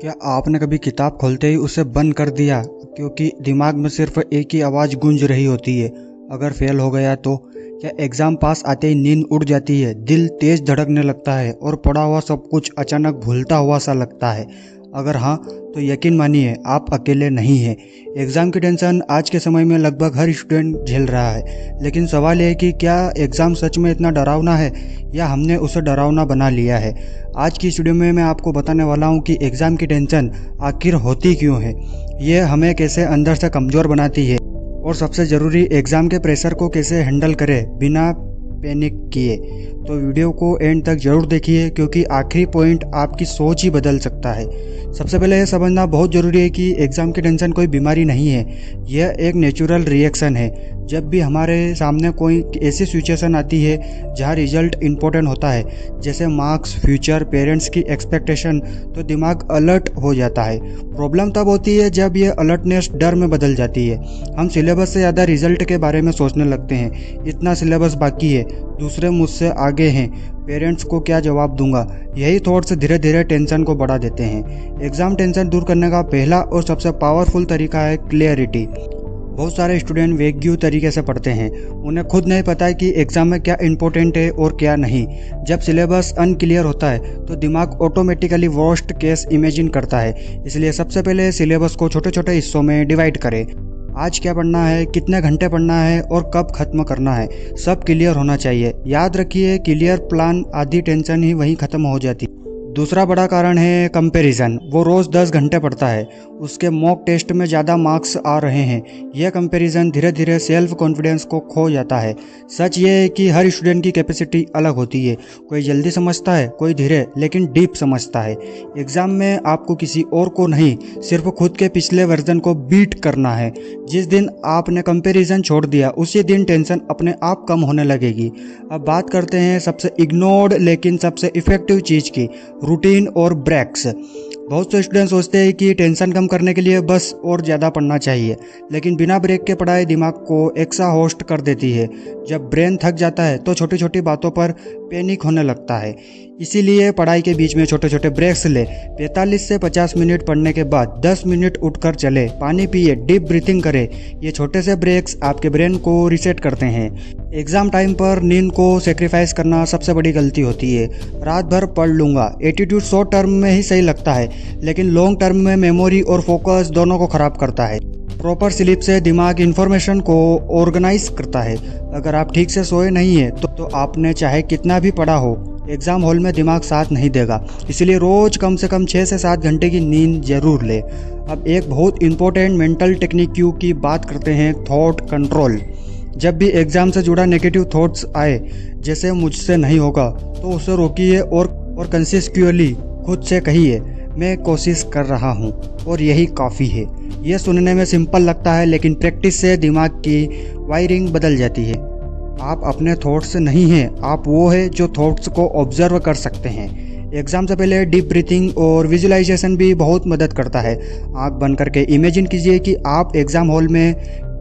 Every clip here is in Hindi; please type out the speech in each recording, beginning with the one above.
क्या आपने कभी किताब खोलते ही उसे बंद कर दिया क्योंकि दिमाग में सिर्फ एक ही आवाज़ गूंज रही होती है, अगर फेल हो गया तो? क्या एग्ज़ाम पास आते ही नींद उड़ जाती है, दिल तेज़ धड़कने लगता है और पढ़ा हुआ सब कुछ अचानक भूलता हुआ सा लगता है? अगर हाँ, तो यकीन मानिए आप अकेले नहीं हैं। एग्ज़ाम की टेंशन आज के समय में लगभग हर स्टूडेंट झेल रहा है, लेकिन सवाल यह है कि क्या एग्ज़ाम सच में इतना डरावना है या हमने उसे डरावना बना लिया है? आज की इस वीडियो में मैं आपको बताने वाला हूं कि एग्ज़ाम की टेंशन आखिर होती क्यों है, ये हमें कैसे अंदर से कमज़ोर बनाती है और सबसे ज़रूरी एग्ज़ाम के प्रेशर को कैसे हैंडल करें बिना पैनिक किए। तो वीडियो को एंड तक ज़रूर देखिए क्योंकि आखिरी पॉइंट आपकी सोच ही बदल सकता है। सबसे पहले यह समझना बहुत ज़रूरी है कि एग्ज़ाम की टेंशन कोई बीमारी नहीं है, यह एक नेचुरल रिएक्शन है। जब भी हमारे सामने कोई ऐसी सिचुएशन आती है जहाँ रिजल्ट इम्पोर्टेंट होता है, जैसे मार्क्स, फ्यूचर, पेरेंट्स की एक्सपेक्टेशन, तो दिमाग अलर्ट हो जाता है। प्रॉब्लम तब होती है जब ये अलर्टनेस डर में बदल जाती है। हम सिलेबस से ज़्यादा रिजल्ट के बारे में सोचने लगते हैं। इतना सिलेबस बाकी है, दूसरे मुझसे आगे हैं, पेरेंट्स को क्या जवाब दूंगा। यही थॉट्स धीरे धीरे टेंशन को बढ़ा देते हैं। एग्ज़ाम टेंशन दूर करने का पहला और सबसे पावरफुल तरीका है क्लियरिटी। बहुत सारे स्टूडेंट वेग्यू तरीके से पढ़ते हैं, उन्हें खुद नहीं पता है कि एग्ज़ाम में क्या इंपॉर्टेंट है और क्या नहीं। जब सिलेबस अनक्लियर होता है तो दिमाग ऑटोमेटिकली वर्स्ट केस इमेजिन करता है। इसलिए सबसे पहले सिलेबस को छोटे छोटे हिस्सों में डिवाइड करें। आज क्या पढ़ना है, कितने घंटे पढ़ना है और कब खत्म करना है, सब क्लियर होना चाहिए। याद रखिए, क्लियर प्लान आधी टेंशन ही वहीं ख़त्म हो जाती है। दूसरा बड़ा कारण है कंपैरिजन। वो रोज़ 10 घंटे पढ़ता है, उसके मॉक टेस्ट में ज़्यादा मार्क्स आ रहे हैं। यह कंपैरिजन धीरे धीरे सेल्फ कॉन्फिडेंस को खो जाता है। सच ये है कि हर स्टूडेंट की कैपेसिटी अलग होती है। कोई जल्दी समझता है, कोई धीरे लेकिन डीप समझता है। एग्ज़ाम में आपको किसी और को नहीं, सिर्फ खुद के पिछले वर्जन को बीट करना है। जिस दिन आपने कंपैरिजन छोड़ दिया उसी दिन टेंशन अपने आप कम होने लगेगी। अब बात करते हैं सबसे इग्नोर्ड लेकिन सबसे इफ़ेक्टिव चीज़ की, रूटीन और ब्रेक्स। बहुत से स्टूडेंट सोचते हैं कि टेंशन कम करने के लिए बस और ज़्यादा पढ़ना चाहिए, लेकिन बिना ब्रेक के पढ़ाई दिमाग को एक्सहॉस्ट कर देती है। जब ब्रेन थक जाता है तो छोटी छोटी बातों पर पैनिक होने लगता है। इसीलिए पढ़ाई के बीच में छोटे छोटे ब्रेक्स ले। 45 से 50 मिनट पढ़ने के बाद 10 मिनट उठकर चले, पानी पिए, डीप ब्रीथिंग करें। ये छोटे से ब्रेक्स आपके ब्रेन को रीसेट करते हैं। एग्ज़ाम टाइम पर नींद को सेक्रीफाइस करना सबसे बड़ी गलती होती है। रात भर पढ़ लूँगा एटीट्यूड शॉर्ट टर्म में ही सही लगता है, लेकिन लॉन्ग टर्म में मेमोरी और फोकस दोनों को ख़राब करता है। प्रॉपर स्लीप से दिमाग इन्फॉर्मेशन को ऑर्गेनाइज करता है। अगर आप ठीक से सोए नहीं हैं तो आपने चाहे कितना भी पढ़ा हो, एग्ज़ाम हॉल में दिमाग साथ नहीं देगा। इसलिए रोज़ कम से कम 6 से 7 घंटे की नींद जरूर ले। अब एक बहुत इंपॉर्टेंट मेंटल टेक्निक की बात करते हैं, थॉट कंट्रोल। जब भी एग्ज़ाम से जुड़ा नेगेटिव थॉट्स आए, जैसे मुझसे नहीं होगा, तो उसे रोकिए और कंसिस्टेंटली खुद से कहिए, मैं कोशिश कर रहा हूँ और यही काफ़ी है। यह सुनने में सिंपल लगता है, लेकिन प्रैक्टिस से दिमाग की वायरिंग बदल जाती है। आप अपने थॉट्स नहीं हैं, आप वो है जो थॉट्स को ऑब्जर्व कर सकते हैं। एग्ज़ाम से पहले डीप ब्रीथिंग और विजुअलाइजेशन भी बहुत मदद करता है। आँख बंद करके इमेजिन कीजिए कि आप एग्ज़ाम हॉल में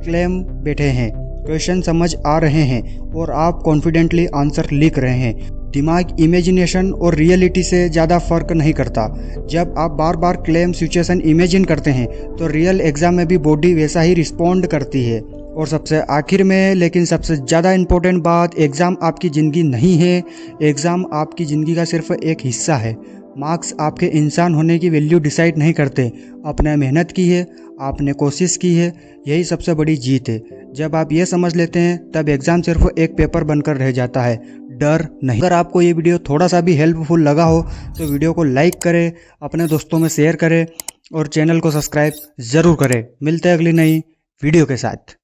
क्लेम बैठे हैं, क्वेश्चन समझ आ रहे हैं और आप कॉन्फिडेंटली आंसर लिख रहे हैं। दिमाग इमेजिनेशन और रियलिटी से ज़्यादा फर्क नहीं करता। जब आप बार बार क्लेम सिचुएशन इमेजिन करते हैं तो रियल एग्ज़ाम में भी बॉडी वैसा ही रिस्पॉन्ड करती है। और सबसे आखिर में लेकिन सबसे ज़्यादा इम्पोर्टेंट बात, एग्ज़ाम आपकी ज़िंदगी नहीं है। एग्ज़ाम आपकी ज़िंदगी का सिर्फ एक हिस्सा है। मार्क्स आपके इंसान होने की वैल्यू डिसाइड नहीं करते। आपने मेहनत की है, आपने कोशिश की है, यही सबसे बड़ी जीत है। जब आप ये समझ लेते हैं तब एग्ज़ाम सिर्फ एक पेपर बनकर रह जाता है, डर नहीं। अगर आपको ये वीडियो थोड़ा सा भी हेल्पफुल लगा हो तो वीडियो को लाइक करें, अपने दोस्तों में शेयर करें और चैनल को सब्सक्राइब ज़रूर करें। मिलते हैं अगली नई वीडियो के साथ।